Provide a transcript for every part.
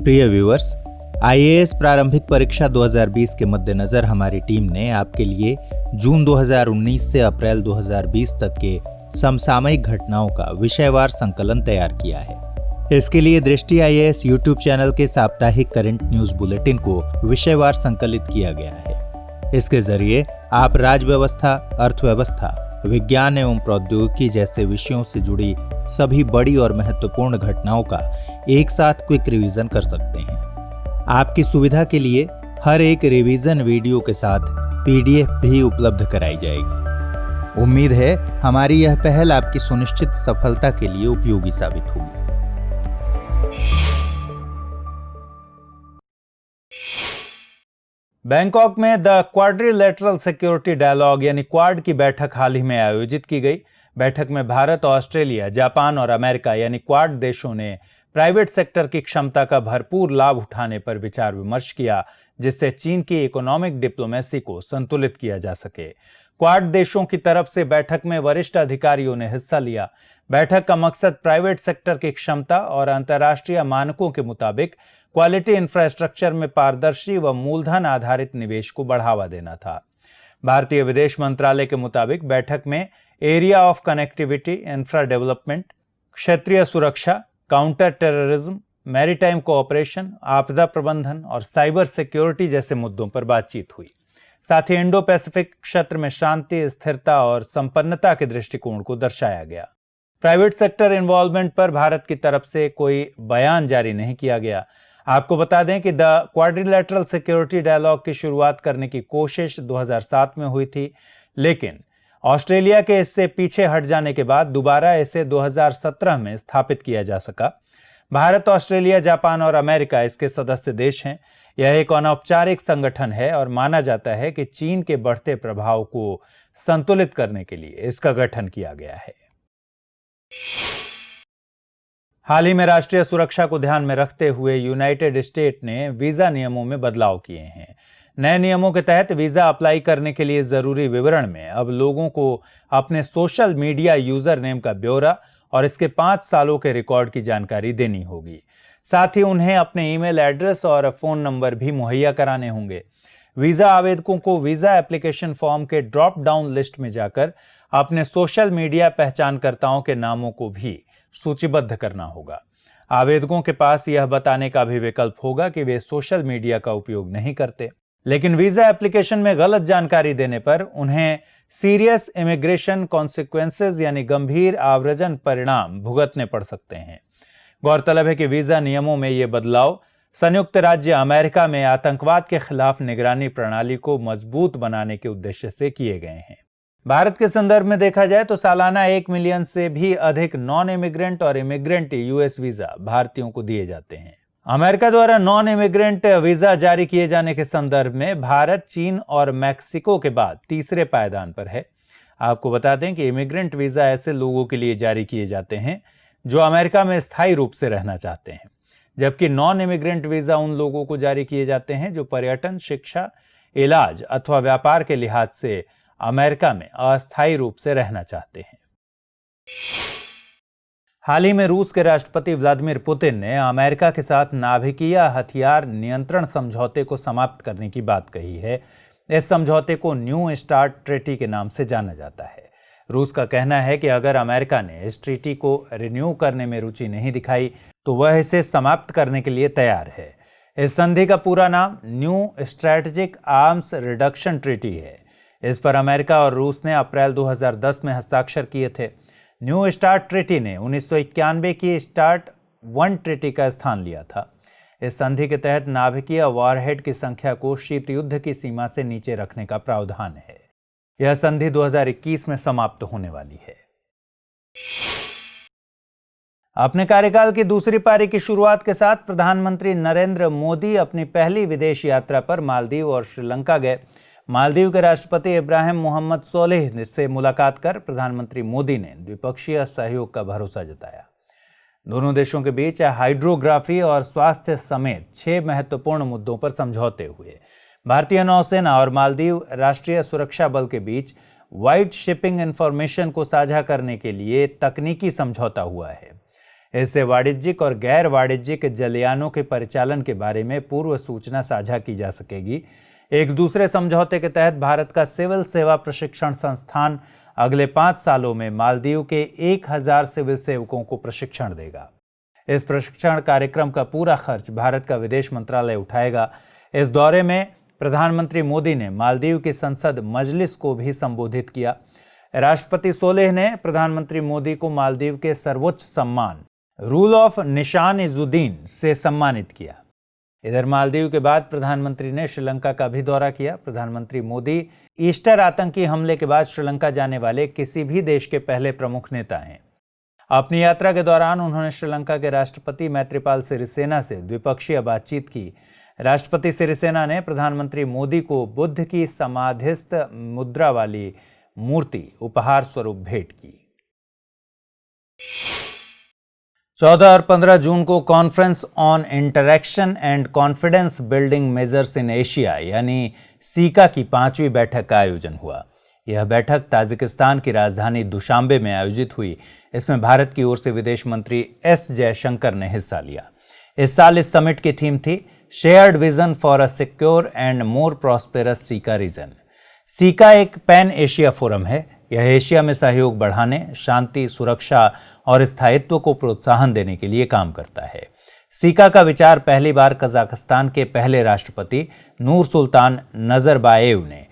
प्रिय viewers, IAS प्रारंभिक परीक्षा 2020 के मद्देनजर हमारी टीम ने आपके लिए जून 2019 से अप्रैल 2020 तक के समसामयिक घटनाओं का विषयवार संकलन तैयार किया है। इसके लिए दृष्टि आईएएस यूट्यूब चैनल के साप्ताहिक करंट न्यूज बुलेटिन को विषयवार संकलित किया गया है। इसके जरिए आप राज्य व्यवस्था, अर्थव्यवस्था, विज्ञान एवं प्रौद्योगिकी जैसे विषयों से जुड़ी सभी बड़ी और महत्वपूर्ण घटनाओं का एक साथ क्विक रिवीजन कर सकते हैं। आपकी सुविधा के लिए हर एक रिवीजन वीडियो के साथ पीडीएफ भी उपलब्ध कराई जाएगी। उम्मीद है हमारी यह पहल आपकी सुनिश्चित सफलता के लिए उपयोगी साबित होगी। बैंकॉक में द क्वाड्रिलेटरल सिक्योरिटी डायलॉग यानी क्वाड की बैठक हाल ही में आयोजित की गई। बैठक में भारत, ऑस्ट्रेलिया, जापान और अमेरिका यानी क्वाड देशों ने प्राइवेट सेक्टर की क्षमता का भरपूर लाभ उठाने पर विचार विमर्श किया, जिससे चीन की इकोनॉमिक डिप्लोमेसी को संतुलित किया जा सके। क्वाड देशों की तरफ से बैठक में वरिष्ठ अधिकारियों ने हिस्सा लिया। बैठक का मकसद प्राइवेट सेक्टर की क्षमता और अंतर्राष्ट्रीय मानकों के मुताबिक क्वालिटी इंफ्रास्ट्रक्चर में पारदर्शी व मूलधन आधारित निवेश को बढ़ावा देना था। भारतीय विदेश मंत्रालय के मुताबिक बैठक में area of connectivity, infra development, क्षेत्रीय सुरक्षा, काउंटर टेररिज्म, मैरीटाइम कोऑपरेशन, आपदा प्रबंधन और साइबर सिक्योरिटी जैसे मुद्दों पर बातचीत हुई। साथ ही इंडो पैसिफिक क्षेत्र में शांति, स्थिरता और संपन्नता के दृष्टिकोण को दर्शाया गया। प्राइवेट सेक्टर इन्वॉल्वमेंट पर भारत की तरफ से कोई बयान जारी नहीं किया गया। आपको बता दें कि द क्वाड्रिलेटरल सिक्योरिटी डायलॉग की शुरुआत करने की कोशिश 2007 में हुई थी, लेकिन ऑस्ट्रेलिया के इससे पीछे हट जाने के बाद दोबारा इसे 2017 में स्थापित किया जा सका। भारत, ऑस्ट्रेलिया, जापान और अमेरिका इसके सदस्य देश हैं। यह एक अनौपचारिक संगठन है और माना जाता है कि चीन के बढ़ते प्रभाव को संतुलित करने के लिए इसका गठन किया गया है। हाल ही में राष्ट्रीय सुरक्षा को ध्यान में रखते हुए यूनाइटेड स्टेट ने वीजा नियमों में बदलाव किए हैं। नए नियमों के तहत वीजा अप्लाई करने के लिए जरूरी विवरण में अब लोगों को अपने सोशल मीडिया यूजर नेम का ब्यौरा और इसके 5 सालों के रिकॉर्ड की जानकारी देनी होगी। साथ ही उन्हें अपने ईमेल एड्रेस और फोन नंबर भी मुहैया कराने होंगे। वीजा आवेदकों को वीजा एप्लीकेशन फॉर्म के ड्रॉप डाउन लिस्ट में जाकर अपने सोशल मीडिया पहचानकर्ताओं के नामों को भी सूचीबद्ध करना होगा। आवेदकों के पास यह बताने का भी विकल्प होगा कि वे सोशल मीडिया का उपयोग नहीं करते, लेकिन वीजा एप्लीकेशन में गलत जानकारी देने पर उन्हें सीरियस इमिग्रेशन कॉन्सिक्वेंसेस यानी गंभीर आव्रजन परिणाम भुगतने पड़ सकते हैं। गौरतलब है कि वीजा नियमों में ये बदलाव संयुक्त राज्य अमेरिका में आतंकवाद के खिलाफ निगरानी प्रणाली को मजबूत बनाने के उद्देश्य से किए गए हैं। भारत के संदर्भ में देखा जाए तो सालाना 1 मिलियन से भी अधिक नॉन इमिग्रेंट और इमिग्रेंट यूएस वीजा भारतीयों को दिए जाते हैं। अमेरिका द्वारा नॉन इमिग्रेंट वीजा जारी किए जाने के संदर्भ में भारत, चीन और मैक्सिको के बाद तीसरे पायदान पर है। आपको बता दें कि इमिग्रेंट वीजा ऐसे लोगों के लिए जारी किए जाते हैं जो अमेरिका में स्थायी रूप से रहना चाहते हैं, जबकि नॉन इमिग्रेंट वीजा उन लोगों को जारी किए जाते हैं जो पर्यटन, शिक्षा, इलाज अथवा व्यापार के लिहाज से अमेरिका में अस्थायी रूप से रहना चाहते हैं। हाल ही में रूस के राष्ट्रपति व्लादिमीर पुतिन ने अमेरिका के साथ नाभिकीय हथियार नियंत्रण समझौते को समाप्त करने की बात कही है। इस समझौते को न्यू स्टार्ट ट्रीटी के नाम से जाना जाता है। रूस का कहना है कि अगर अमेरिका ने इस ट्रीटी को रिन्यू करने में रुचि नहीं दिखाई तो वह इसे समाप्त करने के लिए तैयार है। इस संधि का पूरा नाम new strategic arms reduction treaty है। इस पर अमेरिका और रूस ने अप्रैल 2010 में हस्ताक्षर किए थे। न्यू स्टार्ट ट्रीटी ने 1991 की स्टार्ट 1 ट्रीटी का स्थान लिया था। इस संधि के तहत नाभिकीय वॉरहेड की संख्या को शीत युद्ध की सीमा से नीचे रखने का प्रावधान है। यह संधि 2021 में समाप्त होने वाली है। अपने कार्यकाल की दूसरी पारी की शुरुआत के साथ प्रधानमंत्री नरेंद्र मोदी अपनी पहली विदेश यात्रा पर मालदीव और श्रीलंका गए। मालदीव के राष्ट्रपति इब्राहिम मोहम्मद सोलिह से मुलाकात कर प्रधानमंत्री मोदी ने द्विपक्षीय सहयोग का भरोसा जताया। दोनों देशों के बीच हाइड्रोग्राफी और स्वास्थ्य समेत 6 महत्वपूर्ण मुद्दों पर समझौते हुए। भारतीय नौसेना और मालदीव राष्ट्रीय सुरक्षा बल के बीच वाइट शिपिंग इंफॉर्मेशन को साझा करने के लिए तकनीकी समझौता हुआ है। इससे वाणिज्यिक और गैर वाणिज्यिक जलयानों के परिचालन के बारे में पूर्व सूचना साझा की जा सकेगी। एक दूसरे समझौते के तहत भारत का सिविल सेवा प्रशिक्षण संस्थान अगले 5 सालों में मालदीव के 1000 सिविल सेवकों को प्रशिक्षण देगा। इस प्रशिक्षण कार्यक्रम का पूरा खर्च भारत का विदेश मंत्रालय उठाएगा। इस दौरे में प्रधानमंत्री मोदी ने मालदीव की संसद मजलिस को भी संबोधित किया। राष्ट्रपति सोलेह ने प्रधानमंत्री मोदी को मालदीव के सर्वोच्च सम्मान रूल ऑफ निशान-ए-जुद्दीन से सम्मानित किया। इधर मालदीव के बाद प्रधानमंत्री ने श्रीलंका का भी दौरा किया। प्रधानमंत्री मोदी ईस्टर आतंकी हमले के बाद श्रीलंका जाने वाले किसी भी देश के पहले प्रमुख नेता हैं। अपनी यात्रा के दौरान उन्होंने श्रीलंका के राष्ट्रपति मैत्रीपाल सिरिसेना से द्विपक्षीय बातचीत की। राष्ट्रपति सिरिसेना ने प्रधानमंत्री मोदी को बुद्ध की समाधिस्थ मुद्रा वाली मूर्ति उपहार स्वरूप भेंट की। 14 और 15 जून को conference on interaction and confidence building measures in Asia यानी सीका की 5वीं बैठक का आयोजन हुआ। यह बैठक ताजिकिस्तान की राजधानी दुशांबे में आयोजित हुई। इसमें भारत की ओर से विदेश मंत्री एस जयशंकर ने हिस्सा लिया। इस साल इस समिट की थीम थी shared vision for a secure and more prosperous CICA region. CICA एक पैन एशिया फोरम है। यह एशिया में सहयोग बढ़ाने, शांति, सुरक्षा और स्थायित्व को प्रोत्साहन देने के लिए काम करता है। सीका का विचार पहली बार कजाकिस्तान के पहले राष्ट्रपति नूर सुल्तान नजरबायेव ने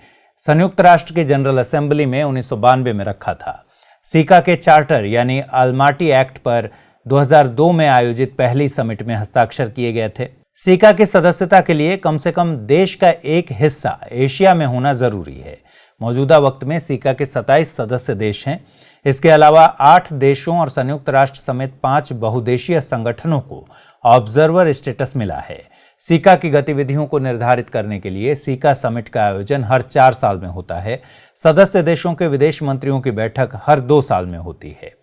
संयुक्त राष्ट्र की जनरल असेंबली में 1992 में रखा था। सीका के चार्टर यानी अल्माटी एक्ट पर 2002 में आयोजित पहली समिट में हस्ताक्षर किए गए थे। सीका की सदस्यता के लिए कम से कम देश का एक हिस्सा एशिया में होना जरूरी है। मौजूदा वक्त में सीका के 27 सदस्य देश हैं। इसके अलावा 8 देशों और संयुक्त राष्ट्र समेत 5 बहुदेशीय संगठनों को ऑब्जर्वर स्टेटस मिला है। सीका की गतिविधियों को निर्धारित करने के लिए सीका समिट का आयोजन हर 4 साल में होता है। सदस्य देशों के विदेश मंत्रियों की बैठक हर 2 साल में होती है।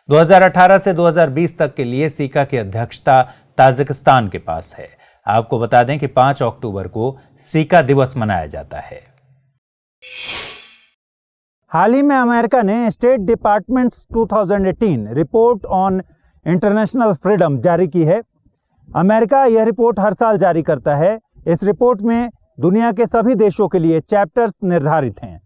2018 से 2020 तक के लिए सीका की अध्यक्षता ताजिकिस्तान के पास है। आपको बता दें कि 5 अक्टूबर को सीका दिवस मनाया जाता है। हाल ही में अमेरिका ने state departments 2018 report on international freedom जारी की है। अमेरिका यह रिपोर्ट हर साल जारी करता है। इस रिपोर्ट में दुनिया के सभी देशों के लिए चैप्टर्स निर्धारित हैं।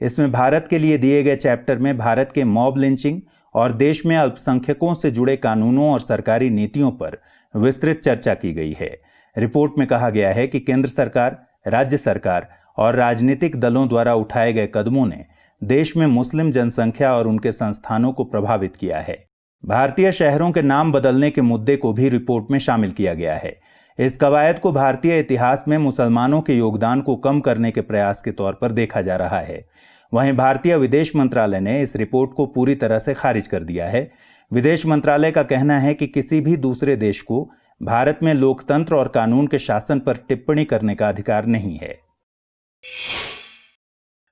इसमें भारत के लिए दिए गए चैप्टर में भारत के मॉब लिंचिंग और देश में अल्पसंख्यकों से जुड़े कानूनों और सरकारी नीतियों पर विस्तृत चर्चा की गई है। रिपोर्ट में कहा गया है कि केंद्र सरकार, राज्य सरकार और राजनीतिक दलों द्वारा उठाए गए कदमों ने देश में मुस्लिम जनसंख्या और उनके संस्थानों को प्रभावित किया है। भारतीय शहरों के नाम बदलने के मुद्दे को भी रिपोर्ट में शामिल किया गया है। इस कवायद को भारतीय इतिहास में मुसलमानों के योगदान को कम करने के प्रयास के तौर पर देखा जा रहा है। वहीं भारतीय विदेश मंत्रालय ने इस रिपोर्ट को पूरी तरह से खारिज कर दिया है। विदेश मंत्रालय का कहना है कि किसी भी दूसरे देश को भारत में लोकतंत्र और कानून के शासन पर टिप्पणी करने का अधिकार नहीं है।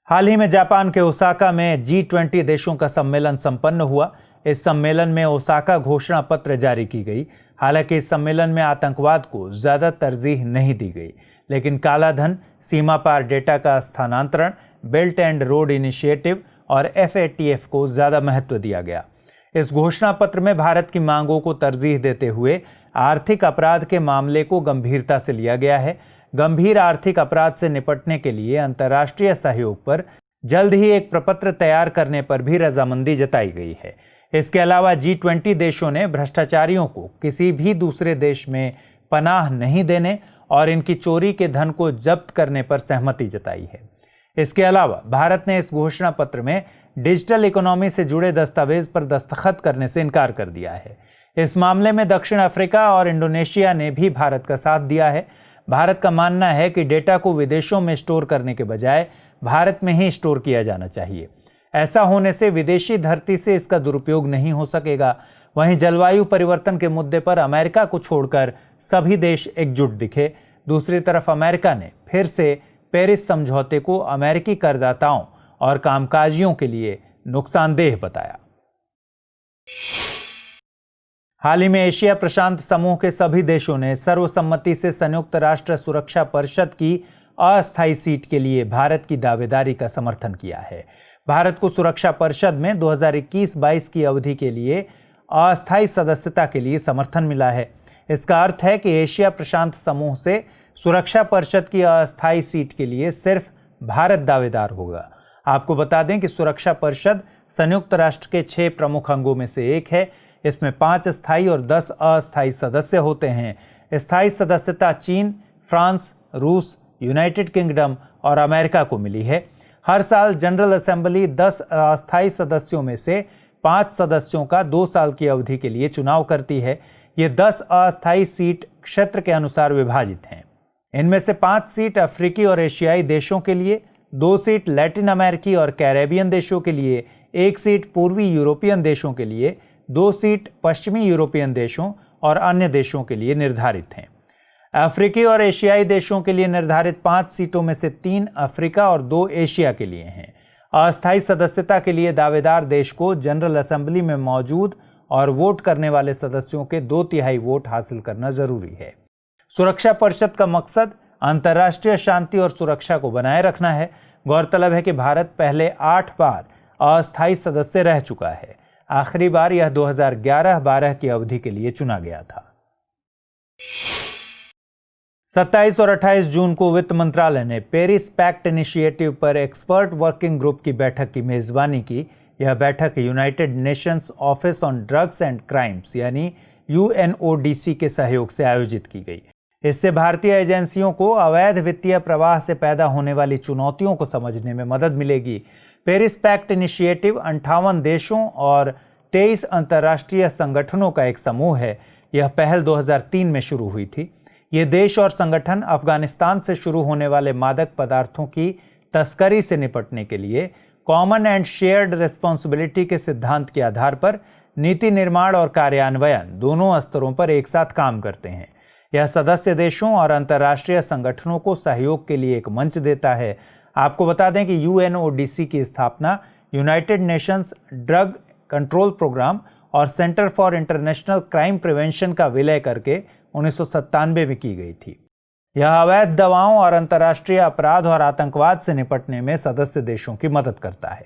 हाल ही में जापान के ओसाका में G20 देशों का सम्मेलन संपन्न हुआ। इस सम्मेलन में ओसाका घोषणा पत्र जारी की गई। हालांकि इस सम्मेलन में आतंकवाद को ज्यादा तरजीह नहीं दी गई, लेकिन काला धन, सीमा पार डेटा का स्थानांतरण, बेल्ट एंड रोड इनिशिएटिव और FATF को ज्यादा महत्व दिया गया। इस घोषणा पत्र में भारत की मांगों को तरजीह देते हुए आर्थिक अपराध के मामले को गंभीरता से लिया गया है। गंभीर आर्थिक अपराध से निपटने के लिए अंतर्राष्ट्रीय सहयोग पर जल्द ही एक प्रपत्र तैयार करने पर भी रजामंदी जताई गई है। इसके अलावा G20 देशों ने भ्रष्टाचारियों को किसी भी दूसरे देश में पनाह नहीं देने और इनकी चोरी के धन को जब्त करने पर सहमति जताई है। इसके अलावा भारत ने इस घोषणा पत्र में डिजिटल इकोनॉमी से जुड़े दस्तावेज पर दस्तखत करने से इनकार कर दिया है। इस मामले में दक्षिण अफ्रीका और इंडोनेशिया ने भी भारत का साथ दिया है। भारत का मानना है कि डेटा को विदेशों में स्टोर करने के बजाय भारत में ही स्टोर किया जाना चाहिए। ऐसा होने से विदेशी धरती से इसका दुरुपयोग नहीं हो सकेगा। वहीं जलवायु परिवर्तन के मुद्दे पर अमेरिका को छोड़कर सभी देश एकजुट दिखे। दूसरी तरफ अमेरिका ने फिर से पेरिस समझौते को अमेरिकी करदाताओं और कामकाजियों के लिए नुकसानदेह बताया। हाल ही में एशिया प्रशांत समूह के सभी देशों ने सर्वसम्मति से संयुक्त राष्ट्र सुरक्षा परिषद की अस्थायी सीट के लिए भारत की दावेदारी का समर्थन किया है। भारत को सुरक्षा परिषद में 2021-22 की अवधि के लिए अस्थायी सदस्यता के लिए समर्थन मिला है। इसका अर्थ है कि एशिया प्रशांत समूह से सुरक्षा परिषद की अस्थायी सीट के लिए सिर्फ भारत दावेदार होगा। आपको बता दें कि सुरक्षा परिषद संयुक्त राष्ट्र के 6 प्रमुख अंगों में से एक है। इसमें 5 स्थायी और 10 अस्थायी सदस्य होते हैं। स्थायी सदस्यता चीन, फ्रांस, रूस, यूनाइटेड किंगडम और अमेरिका को मिली है। हर साल जनरल असेंबली 10 अस्थायी सदस्यों में से 5 सदस्यों का 2 साल की अवधि के लिए चुनाव करती है। ये 10 अस्थायी सीट क्षेत्र के अनुसार विभाजित हैं। इनमें से 5 सीट अफ्रीकी और एशियाई देशों के लिए, 2 सीट लैटिन अमेरिकी और कैरेबियन देशों के लिए, 1 सीट पूर्वी यूरोपियन देशों के लिए, 2 सीट पश्चिमी यूरोपियन देशों और अन्य देशों के लिए निर्धारित हैं। अफ्रीकी और एशियाई देशों के लिए निर्धारित 5 सीटों में से 3 अफ्रीका और 2 एशिया के लिए हैं। अस्थायी सदस्यता के लिए दावेदार देश को जनरल असेंबली में मौजूद और वोट करने वाले सदस्यों के 2/3 वोट हासिल करना जरूरी है। सुरक्षा परिषद का मकसद अंतर्राष्ट्रीय शांति और सुरक्षा को बनाए रखना है। गौरतलब है कि भारत पहले 8 बार अस्थायी सदस्य रह चुका है। आखिरी बार यह 2011-12 की अवधि के लिए चुना गया था। 27 और 28 जून को वित्त मंत्रालय ने पेरिस पैक्ट इनिशिएटिव पर एक्सपर्ट वर्किंग ग्रुप की बैठक की मेजबानी की। यह बैठक United Nations office on drugs and crimes यानी UNODC के सहयोग से आयोजित की गई। इससे भारतीय एजेंसियों को अवैध वित्तीय प्रवाह से पैदा होने वाली चुनौतियों को समझने में मदद मिलेगी। पेरिस पैक्ट इनिशिएटिव 58 देशों और 23 अंतर्राष्ट्रीय संगठनों का एक समूह है। यह पहल 2003 में शुरू हुई थी। ये देश और संगठन अफगानिस्तान से शुरू होने वाले मादक पदार्थों की तस्करी से निपटने के लिए कॉमन एंड शेयर्ड रिस्पॉन्सिबिलिटी के सिद्धांत के आधार पर नीति निर्माण और कार्यान्वयन दोनों स्तरों पर एक साथ काम करते हैं। यह सदस्य देशों और अंतर्राष्ट्रीय संगठनों को सहयोग के लिए एक मंच देता है। आपको बता दें कि UNODC की स्थापना United Nations Drug Control Programme और Centre for International Crime Prevention का विलय करके 1997 में की गई थी। यह अवैध दवाओं और अंतर्राष्ट्रीय अपराध और आतंकवाद से निपटने में सदस्य देशों की मदद करता है।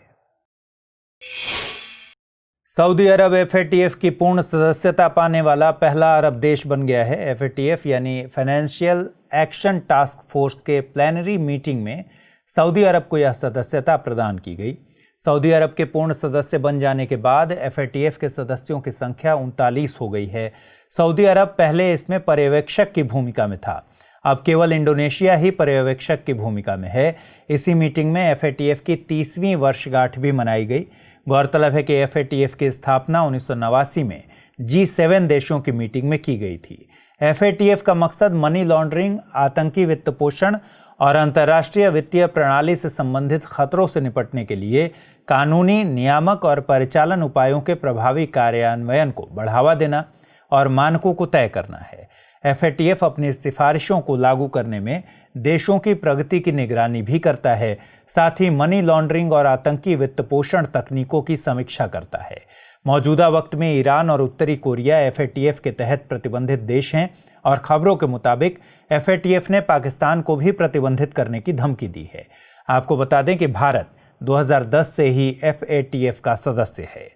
सऊदी अरब FATF की पूर्ण सदस्यता पाने वाला पहला अरब देश बन गया है। FATF यानी फाइनेंशियल एक्शन टास्क फोर्स के प्लेनरी मीटिंग में सऊदी अरब को यह सदस्यता प्रदान की गई। सऊदी अरब के पूर्ण सदस्य बन जाने के बाद FATF के सदस्यों की संख्या 39 हो गई है। सऊदी अरब पहले इसमें पर्यवेक्षक की भूमिका में था, अब केवल इंडोनेशिया ही पर्यवेक्षक की भूमिका में है। इसी मीटिंग में FATF की 30वीं वर्षगांठ भी मनाई गई। गौरतलब है कि FATF की स्थापना 1989 में G7 देशों की मीटिंग में की गई थी। FATF का मकसद मनी लॉन्ड्रिंग, आतंकी वित्त पोषण और अंतर्राष्ट्रीय वित्तीय प्रणाली से संबंधित खतरों से निपटने के लिए कानूनी, नियामक और परिचालन उपायों के प्रभावी कार्यान्वयन को बढ़ावा देना और मानकों को तय करना है। FATF अपनी सिफारिशों को लागू करने में देशों की प्रगति की निगरानी भी करता है। साथ ही मनी लॉन्ड्रिंग और आतंकी वित्त पोषण तकनीकों की समीक्षा करता है। मौजूदा वक्त में ईरान और उत्तरी कोरिया FATF के तहत प्रतिबंधित देश हैं और खबरों के मुताबिक FATF ने पाकिस्तान को भी प्रतिबंधित करने की धमकी दी है। आपको बता दें कि भारत 2010 से ही FATF का सदस्य है।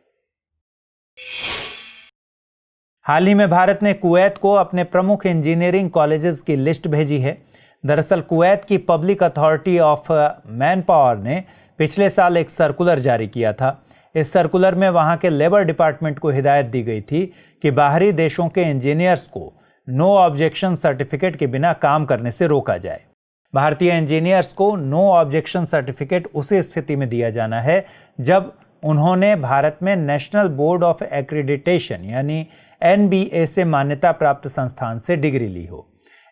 हाल ही में भारत ने कुवैत को अपने प्रमुख इंजीनियरिंग कॉलेजेस की लिस्ट भेजी है। दरअसल कुवैत की public authority of man power ने पिछले साल एक सर्कुलर जारी किया था। इस सर्कुलर में वहां के लेबर डिपार्टमेंट को हिदायत दी गई थी कि बाहरी देशों के इंजीनियर्स को नो ऑब्जेक्शन सर्टिफिकेट के बिना काम करने से रोका जाए। भारतीय इंजीनियर्स को नो ऑब्जेक्शन सर्टिफिकेट उसी स्थिति में दिया जाना है जब उन्होंने भारत में नेशनल बोर्ड ऑफ एक्रीडिटेशन यानी NBA से मान्यता प्राप्त संस्थान से डिग्री ली हो।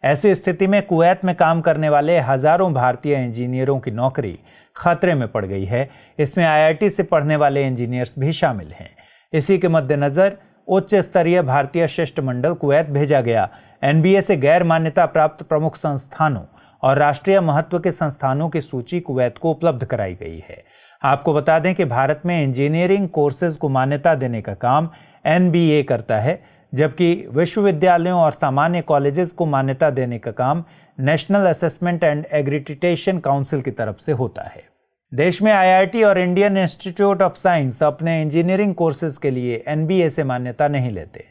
ऐसी स्थिति में कुवैत में काम करने वाले हजारों भारतीय इंजीनियरों की नौकरी खतरे में पड़ गई है। इसमें IIT से पढ़ने वाले इंजीनियर्स भी शामिल हैं। इसी के मद्देनजर उच्च स्तरीय भारतीय शिष्टमंडल कुवैत भेजा गया। NBA से गैर मान्यता प्राप्त प्रमुख संस्थानों और राष्ट्रीय महत्व के संस्थानों की सूची कुवैत को उपलब्ध कराई गई है। आपको बता दें कि भारत में इंजीनियरिंग कोर्सेज को मान्यता देने का काम NBA करता है, जबकि विश्वविद्यालयों और सामान्य कॉलेजेस को मान्यता देने का काम नेशनल असेसमेंट एंड एग्रीडिटेशन काउंसिल की तरफ से होता है। देश में आईआईटी और इंडियन इंस्टीट्यूट ऑफ साइंस अपने इंजीनियरिंग कोर्सेज के लिए एनबीए से मान्यता नहीं लेते।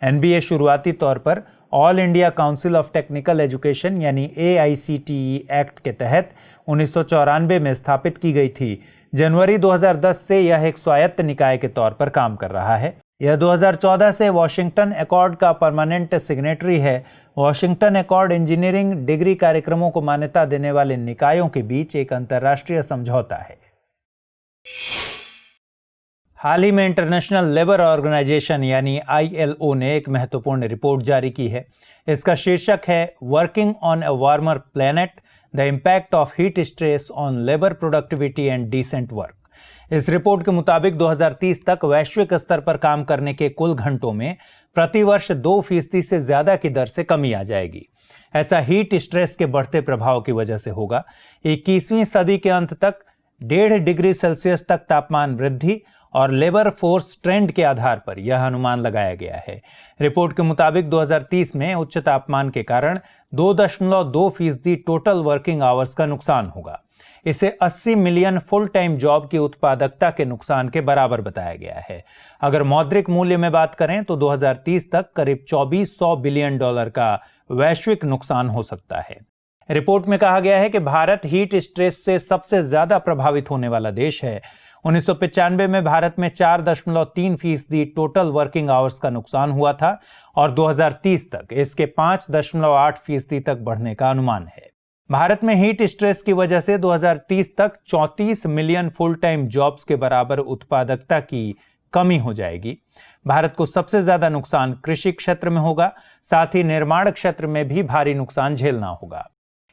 एनबीए शुरुआती तौर पर all India council of technical education यानी एआईसीटीई एक्ट के तहत 1994 में स्थापित की गई थी। जनवरी 2010 से यह एक स्वायत्त निकाय के तौर पर काम कर रहा है। यह 2014 से वॉशिंगटन एकॉर्ड का परमानेंट सिग्नेटरी है। वॉशिंगटन एकॉर्ड इंजीनियरिंग डिग्री कार्यक्रमों को मान्यता देने वाले निकायों के बीच एक अंतर्राष्ट्रीय समझौता है। हाल ही में इंटरनेशनल लेबर ऑर्गेनाइजेशन यानी आईएलओ ने एक महत्वपूर्ण रिपोर्ट जारी की है। इसका शीर्षक है working on a warmer planet, the impact of heat stress on labour productivity and decent work. इस रिपोर्ट के मुताबिक 2030 तक वैश्विक स्तर पर काम करने के कुल घंटों में प्रतिवर्ष 2% से ज्यादा की दर से कमी आ जाएगी। ऐसा हीट स्ट्रेस के बढ़ते प्रभाव की वजह से होगा। 21वीं सदी के अंत तक 1.5 डिग्री सेल्सियस तक तापमान वृद्धि और लेबर फोर्स ट्रेंड के आधार पर यह अनुमान लगाया गया है। रिपोर्ट के मुताबिक 2030 में उच्च तापमान के कारण 2.2% टोटल वर्किंग आवर्स का नुकसान होगा। इसे 80 मिलियन फुल टाइम जॉब की उत्पादकता के नुकसान के बराबर बताया गया है। अगर मौद्रिक मूल्य में बात करें तो 2030 तक करीब 2400 बिलियन डॉलर का वैश्विक नुकसान हो सकता है। रिपोर्ट में कहा गया है कि भारत हीट स्ट्रेस से सबसे ज्यादा प्रभावित होने वाला देश है। 1995 में भारत में 4.3% टोटल वर्किंग आवर्स का नुकसान हुआ था और 2030 तक इसके 5.8% तक बढ़ने का अनुमान है। भारत में हीट स्ट्रेस की वजह से 2030 तक 34 मिलियन फुल टाइम जॉब्स के बराबर उत्पादकता की कमी हो जाएगी। भारत को सबसे ज्यादा नुकसान कृषि क्षेत्र में होगा, साथ ही निर्माण क्षेत्र में भी भारी नुकसान झेलना होगा।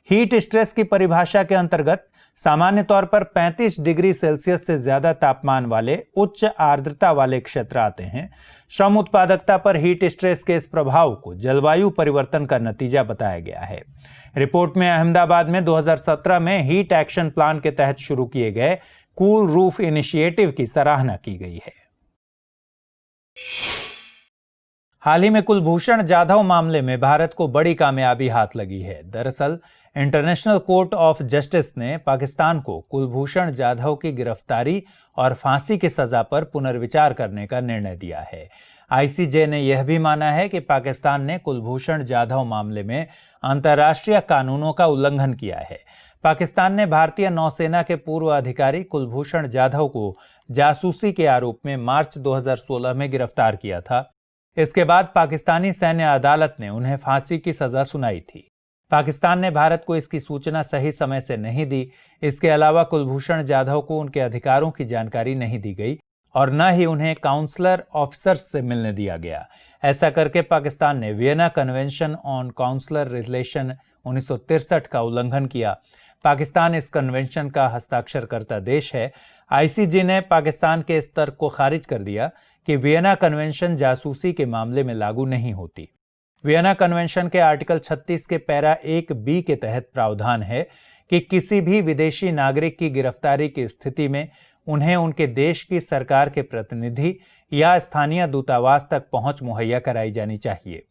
हीट स्ट्रेस की परिभाषा के अंतर्गत सामान्य तौर पर 35 डिग्री सेल्सियस से ज्यादा तापमान वाले उच्च आर्द्रता वाले क्षेत्र आते हैं। श्रम उत्पादकता पर हीट स्ट्रेस के इस प्रभाव को जलवायु परिवर्तन का नतीजा बताया गया है। रिपोर्ट में अहमदाबाद में 2017 में हीट एक्शन प्लान के तहत शुरू किए गए कूल रूफ इनिशिएटिव की सराहना की गई है। हाल ही में कुलभूषण जाधव मामले में भारत को बड़ी कामयाबी हाथ लगी है। दरअसल इंटरनेशनल कोर्ट ऑफ जस्टिस ने पाकिस्तान को कुलभूषण जाधव की गिरफ्तारी और फांसी की सजा पर पुनर्विचार करने का निर्णय दिया है। आईसीजे ने यह भी माना है कि पाकिस्तान ने कुलभूषण जाधव मामले में अंतर्राष्ट्रीय कानूनों का उल्लंघन किया है। पाकिस्तान ने भारतीय नौसेना के पूर्व अधिकारी कुलभूषण जाधव को जासूसी के आरोप में मार्च 2016 में गिरफ्तार किया था। इसके बाद पाकिस्तानी सैन्य अदालत ने उन्हें फांसी की सजा सुनाई थी। पाकिस्तान ने भारत को इसकी सूचना सही समय से नहीं दी। इसके अलावा कुलभूषण जाधव को उनके अधिकारों की जानकारी नहीं दी गई और न ही उन्हें काउंसलर ऑफिसर्स से मिलने दिया गया। ऐसा करके पाकिस्तान ने Vienna convention on consular relation 1963 का उल्लंघन किया। पाकिस्तान इस कन्वेंशन का हस्ताक्षरकर्ता देश है। आईसीजे ने पाकिस्तान के इस तर्क को खारिज कर दिया कि वियना कन्वेंशन जासूसी के मामले में लागू नहीं होती। वियना कन्वेंशन के आर्टिकल 36 के पैरा 1B के तहत प्रावधान है कि किसी भी विदेशी नागरिक की गिरफ्तारी की स्थिति में उन्हें उनके देश की सरकार के प्रतिनिधि या स्थानीय दूतावास तक पहुंच मुहैया कराई जानी चाहिए।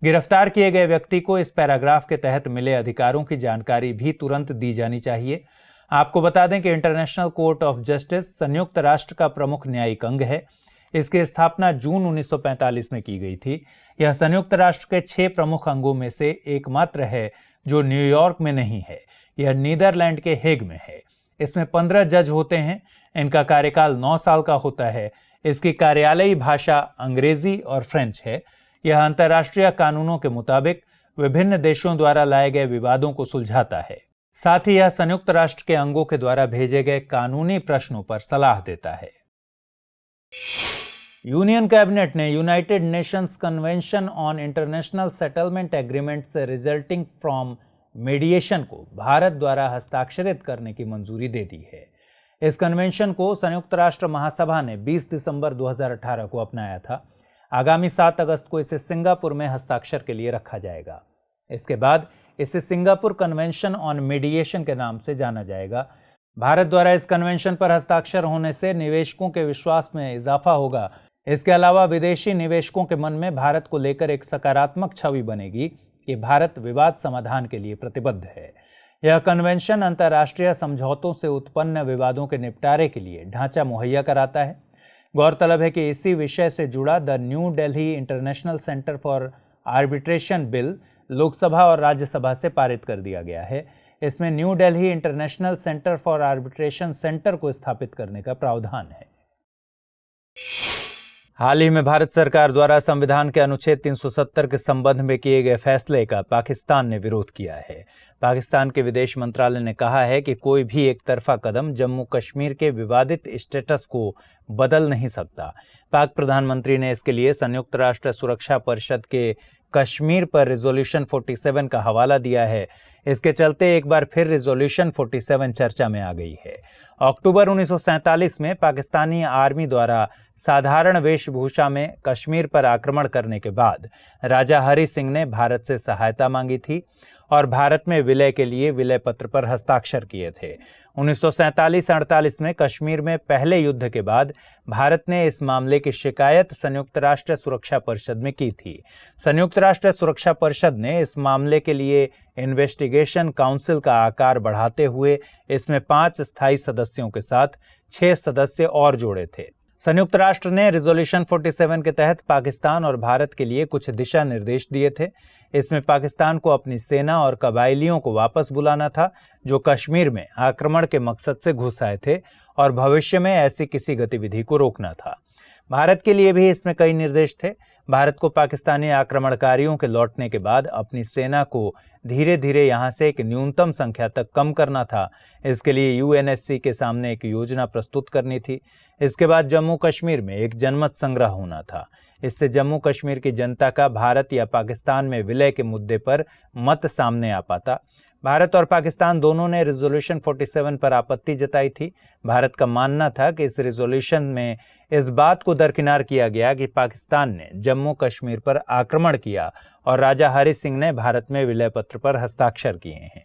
गिरफ्तार किए गए व्यक्ति को इस पैराग्राफ के तहत मिले अधिकारों की जानकारी भी तुरंत दी जानी चाहिए। आपको बता दें कि इंटरनेशनल कोर्ट ऑफ जस्टिस संयुक्त राष्ट्र का प्रमुख न्यायिक अंग है। इसकी स्थापना जून 1945 में की गई थी। यह संयुक्त राष्ट्र के 6 प्रमुख अंगों में से एकमात्र है जो न्यूयॉर्क में नहीं है। यह नीदरलैंड के हेग में है। इसमें 15 जज होते हैं। इनका कार्यकाल 9 साल का होता है। इसकी कार्यालयी भाषा अंग्रेजी और फ्रेंच है। यह अंतर्राष्ट्रीय कानूनों के मुताबिक विभिन्न देशों द्वारा लाए गए विवादों को सुलझाता है। साथ ही यह संयुक्त राष्ट्र के अंगों के द्वारा भेजे गए कानूनी प्रश्नों पर सलाह देता है। यूनियन कैबिनेट ने United Nations convention on international settlement agreement से रिजल्टिंग फ्रॉम मीडिएशन को भारत द्वारा हस्ताक्षरित करने की मंजूरी दे दी है। इस कन्वेंशन को संयुक्त राष्ट्र महासभा ने 20 दिसंबर 2018 को अपनाया था। आगामी 7 अगस्त को इसे सिंगापुर में हस्ताक्षर के लिए रखा जाएगा। इसके बाद इसे सिंगापुर कन्वेंशन ऑन मीडिएशन के नाम से जाना जाएगा। भारत द्वारा इस कन्वेंशन पर हस्ताक्षर होने से निवेशकों के विश्वास में इजाफा होगा। इसके अलावा विदेशी निवेशकों के मन में भारत को लेकर एक सकारात्मक छवि बनेगी कि भारत विवाद समाधान के लिए प्रतिबद्ध है। यह कन्वेंशन अंतर्राष्ट्रीय समझौतों से उत्पन्न विवादों के निपटारे के लिए ढांचा मुहैया कराता है। गौरतलब है कि इसी विषय से जुड़ा the new Delhi international centre for arbitration bill Lok Sabha और राज्यसभा से पारित कर दिया गया है। इसमें new Delhi international centre for arbitration centre को स्थापित करने का प्रावधान है। हाल ही में भारत सरकार द्वारा संविधान के अनुच्छेद 370 के संबंध में किए गए फैसले का पाकिस्तान ने विरोध किया है। पाकिस्तान के विदेश मंत्रालय ने कहा है कि कोई भी एक तरफा कदम जम्मू कश्मीर के विवादित स्टेटस को बदल नहीं सकता। पाक प्रधानमंत्री ने इसके लिए संयुक्त राष्ट्र सुरक्षा परिषद के कश्मीर पर रिजोल्यूशन 47 का हवाला दिया है। इसके चलते एक बार फिर रिजोल्यूशन 47 चर्चा में आ गई है। अक्टूबर 1947 में पाकिस्तानी आर्मी द्वारा साधारण वेशभूषा में कश्मीर पर आक्रमण करने के बाद राजा हरि सिंह ने भारत से सहायता मांगी थी और भारत में विलय के लिए विलय पत्र पर हस्ताक्षर किए थे। 1947-48 में कश्मीर में पहले युद्ध के बाद भारत ने इस मामले की शिकायत संयुक्त राष्ट्र सुरक्षा परिषद में की थी। संयुक्त राष्ट्र सुरक्षा परिषद ने इस मामले के लिए इन्वेस्टिगेशन काउंसिल का आकार बढ़ाते हुए इसमें 5 स्थायी सदस्यों के साथ 6 सदस्य और जोड़े थे। संयुक्त राष्ट्र ने रिजोल्यूशन 47 के तहत पाकिस्तान और भारत के लिए कुछ दिशा निर्देश दिए थे। इसमें पाकिस्तान को अपनी सेना और कबायलियों को वापस बुलाना था जो कश्मीर में आक्रमण के मकसद से घुस आए थे और भविष्य में ऐसी किसी गतिविधि को रोकना था। भारत के लिए भी इसमें कई निर्देश थे। भारत को पाकिस्तानी आक्रमणकारियों के लौटने के बाद अपनी सेना को धीरे धीरे यहां से एक न्यूनतम संख्या तक कम करना था। इसके लिए यूएनएससी के सामने एक योजना प्रस्तुत करनी थी। इसके बाद जम्मू कश्मीर में एक जनमत संग्रह होना था। इससे जम्मू कश्मीर की जनता का भारत या पाकिस्तान में विलय के मुद्दे पर मत सामने आ पाता। भारत और पाकिस्तान दोनों ने रिजोल्यूशन 47 पर आपत्ति जताई थी। भारत का मानना था कि इस रिजोल्यूशन में इस बात को दरकिनार किया गया कि पाकिस्तान ने जम्मू कश्मीर पर आक्रमण किया और राजा हरि सिंह ने भारत में विलय पत्र पर हस्ताक्षर किए हैं।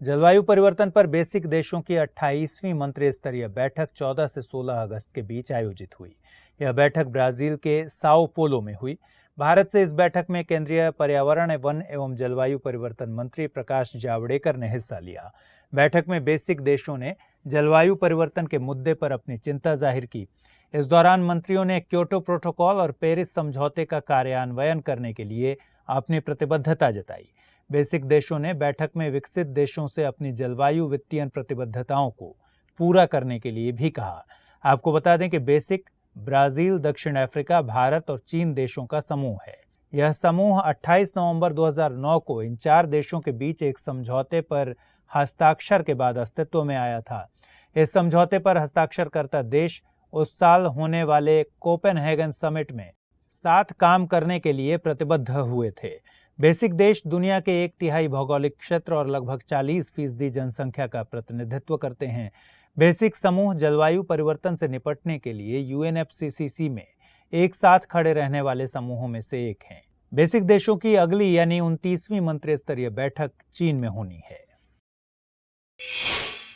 जलवायु परिवर्तन पर बेसिक देशों की 28वीं मंत्री स्तरीय बैठक 14 से 16 अगस्त के बीच आयोजित हुई। यह बैठक ब्राजील के साओ पोलो में हुई। भारत से इस बैठक में केंद्रीय पर्यावरण वन एवं जलवायु परिवर्तन मंत्री प्रकाश जावड़ेकर ने हिस्सा लिया। बैठक में बेसिक देशों ने जलवायु परिवर्तन के मुद्दे पर अपनी चिंता जाहिर की। इस दौरान मंत्रियों ने क्योटो प्रोटोकॉल और पेरिस समझौते का कार्यान्वयन करने के लिए अपनी प्रतिबद्धता जताई। बेसिक देशों ने बैठक में विकसित देशों से अपनी जलवायु वित्तीय प्रतिबद्धताओं को पूरा करने के लिए भी कहा। आपको बता दें कि बेसिक ब्राजील, दक्षिण अफ्रीका, भारत और चीन देशों का समूह है। यह समूह 28 नवंबर 2009 को इन 4 देशों के बीच एक समझौते पर हस्ताक्षर के बाद अस्तित्व में आया था। इस समझौते पर हस्ताक्षरकर्ता देश उस साल होने वाले कोपेनहेगन समिट में साथ काम करने के लिए प्रतिबद्ध हुए थे। बेसिक देश दुनिया के 1/3 भौगोलिक क्षेत्र और लगभग 40% जनसंख्या का प्रतिनिधित्व करते हैं। बेसिक समूह जलवायु परिवर्तन से निपटने के लिए यूएनएफसीसीसी में एक साथ खड़े रहने वाले समूहों में से एक हैं। बेसिक देशों की अगली यानी 29वीं मंत्री स्तरीय बैठक चीन में होनी है।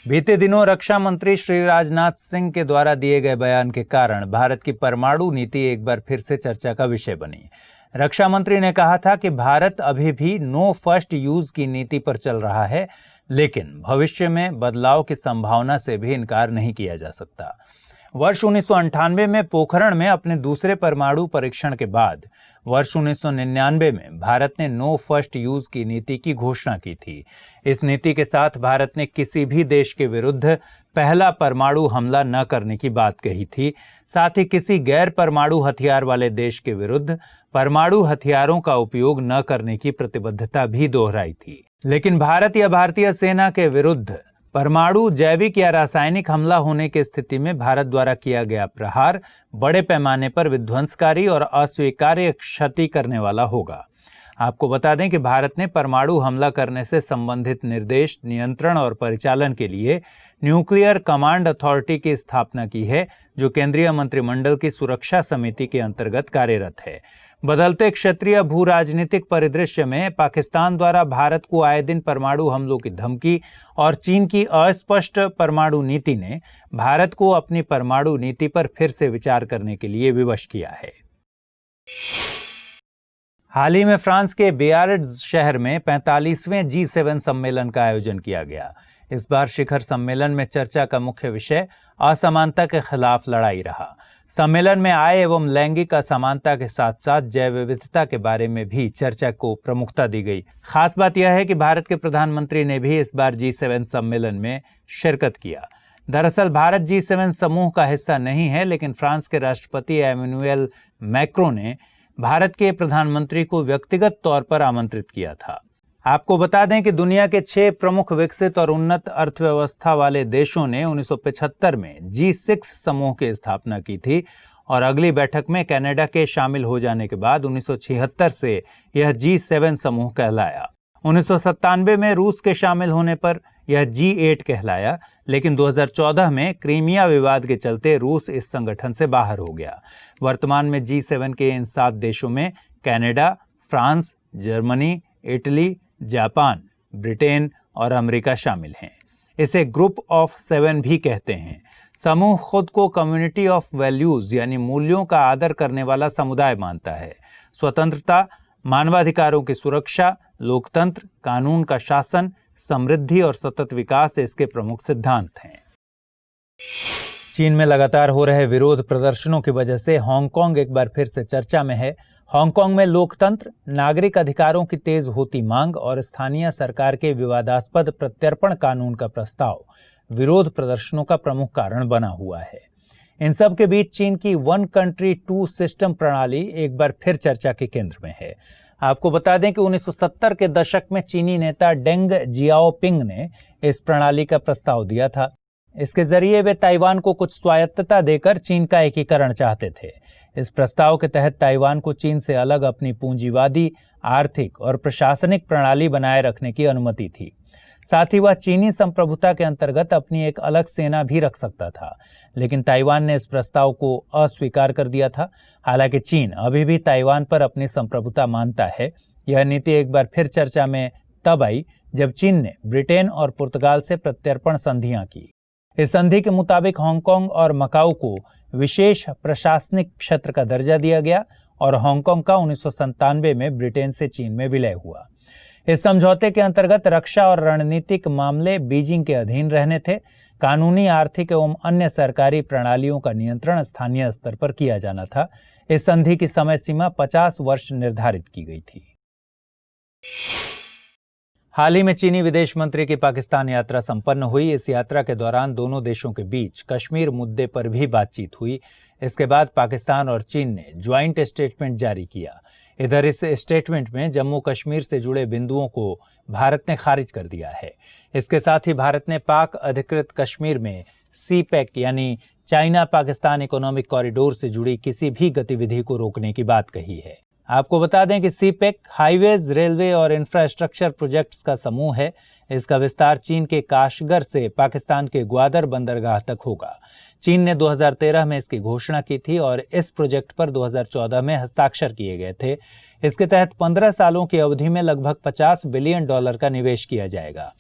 बीते दिनों रक्षा मंत्री श्री राजनाथ सिंह के द्वारा दिए गए बयान के कारण भारत की परमाणु नीति एक बार फिर से चर्चा का विषय बनी। रक्षा मंत्री ने कहा था कि भारत अभी भी नो फर्स्ट यूज की नीति पर चल रहा है, लेकिन भविष्य में बदलाव की संभावना से भी इनकार नहीं किया जा सकता। वर्ष 1998 में पोखरण में अपने दूसरे परमाणु परीक्षण के बाद वर्ष 1999 में भारत ने नो फर्स्ट यूज की नीति की घोषणा की थी। इस नीति के साथ भारत ने किसी भी देश के विरुद्ध पहला परमाणु हमला न करने की बात कही थी। साथ ही किसी गैर परमाणु हथियार वाले देश के विरुद्ध परमाणु हथियारों का उपयोग न करने की प्रतिबद्धता भी दोहराई थी। लेकिन भारत या भारतीय सेना के विरुद्ध परमाणु, जैविक या रासायनिक हमला होने की स्थिति में भारत द्वारा किया गया प्रहार बड़े पैमाने पर विध्वंसकारी और अस्वीकार्य क्षति करने वाला होगा। आपको बता दें कि भारत ने परमाणु हमला करने से संबंधित निर्देश, नियंत्रण और परिचालन के लिए न्यूक्लियर कमांड अथॉरिटी की स्थापना की है, जो केंद्रीय मंत्रिमंडल की सुरक्षा समिति के अंतर्गत कार्यरत है। बदलते क्षेत्रीय भू राजनीतिक परिदृश्य में पाकिस्तान द्वारा भारत को आए दिन परमाणु हमलों की धमकी और चीन की अस्पष्ट परमाणु नीति ने भारत को अपनी परमाणु नीति पर फिर से विचार करने के लिए विवश किया है। हाल ही में फ्रांस के बियार्ड्स शहर में 45वें G7 सम्मेलन का आयोजन किया गया। इस बार शिखर सम्मेलन में चर्चा का मुख्य विषय असमानता के खिलाफ लड़ाई रहा। सम्मेलन में आय एवं लैंगिक असमानता के साथ साथ जैव विविधता के बारे में भी चर्चा को प्रमुखता दी गई। खास बात यह है कि भारत के प्रधानमंत्री ने भी इस बार G7 सम्मेलन में शिरकत किया। दरअसल भारत G7 समूह का हिस्सा नहीं है, लेकिन फ्रांस के राष्ट्रपति एमेनुएल मैक्रों ने भारत के प्रधानमंत्री को व्यक्तिगत तौर पर आमंत्रित किया था। आपको बता दें कि दुनिया के 6 प्रमुख विकसित और उन्नत अर्थव्यवस्था वाले देशों ने 1975 में G6 समूह की स्थापना की थी और अगली बैठक में कनाडा के शामिल हो जाने के बाद 1976 से यह G7 समूह कहलाया। 1997 में रूस के शामिल होने पर यह G8 कहलाया, लेकिन 2014 में क्रीमिया विवाद के चलते रूस इस संगठन से बाहर हो गया। वर्तमान में G7 के इन 7 देशों में Canada, France, Germany, Italy, Japan, Britain और अमेरिका शामिल हैं। इसे ग्रुप ऑफ 7 भी कहते हैं। समूह खुद को कम्युनिटी ऑफ वैल्यूज यानी मूल्यों का आदर करने वाला समुदाय मानता है। स्वतंत्रता, मानवाधिकारों की सुरक्षा, लोकतंत्र, कानून का शासन, समृद्धि और सतत विकास इसके प्रमुख सिद्धांत हैं। चीन में लगातार हो रहे विरोध प्रदर्शनों की वजह से हांगकांग एक बार फिर से चर्चा में है। हांगकांग में लोकतंत्र, नागरिक अधिकारों की तेज होती मांग और स्थानीय सरकार के विवादास्पद प्रत्यर्पण कानून का प्रस्ताव विरोध प्रदर्शनों का प्रमुख कारण बना हुआ है। इन सब के बीच चीन की 1 कंट्री 2 सिस्टम प्रणाली एक बार फिर चर्चा के केंद्र में है। आपको बता दें कि 1970 के दशक में चीनी नेता डेंग जियाओपिंग ने इस प्रणाली का प्रस्ताव दिया था। इसके जरिए वे ताइवान को कुछ स्वायत्तता देकर चीन का एकीकरण चाहते थे। इस प्रस्ताव के तहत ताइवान को चीन से अलग अपनी पूंजीवादी, आर्थिक और प्रशासनिक प्रणाली बनाए रखने की अनुमति थी। साथ ही वह चीनी संप्रभुता के अंतर्गत अपनी एक अलग सेना भी रख सकता था, लेकिन ताइवान ने इस प्रस्ताव को अस्वीकार कर दिया था। हालांकि चीन अभी भी ताइवान पर अपनी संप्रभुता मानता है। यह नीति एक बार फिर चर्चा में तब आई जब चीन ने ब्रिटेन और पुर्तगाल से प्रत्यर्पण संधियां की। इस संधि के मुताबिक हांगकांग और मकाऊ को विशेष प्रशासनिक क्षेत्र का दर्जा दिया गया और हांगकांग का 1997 में ब्रिटेन से चीन में विलय हुआ। इस समझौते के अंतर्गत रक्षा और रणनीतिक मामले बीजिंग के अधीन रहने थे। कानूनी, आर्थिक एवं अन्य सरकारी प्रणालियों का नियंत्रण स्थानीय स्तर पर किया जाना था। इस संधि की समय सीमा 50 वर्ष निर्धारित की गई थी। हाल ही में चीनी विदेश मंत्री की पाकिस्तान यात्रा संपन्न हुई। इस यात्रा के दौरान दोनों देशों के बीच कश्मीर मुद्दे पर भी बातचीत हुई। इसके बाद पाकिस्तान और चीन ने ज्वाइंट स्टेटमेंट जारी किया। इधर इस स्टेटमेंट में जम्मू कश्मीर से जुड़े बिंदुओं को भारत ने खारिज कर दिया है। इसके साथ ही भारत ने पाक अधिकृत कश्मीर में CPEC यानी चाइना पाकिस्तान इकोनॉमिक कॉरिडोर से जुड़ी किसी भी गतिविधि को रोकने की बात कही है। आपको बता दें कि CPEC हाईवेज, रेलवे और इंफ्रास्ट्रक्चर प्रोजेक्ट्स का समूह है। इसका विस्तार चीन के काशगर से पाकिस्तान के ग्वादर बंदरगाह तक होगा। चीन ने 2013 में इसकी घोषणा की थी और इस प्रोजेक्ट पर 2014 में हस्ताक्षर किए गए थे। इसके तहत 15 सालों की अवधि में लगभग $50 बिलियन का निवेश किया जाएगा।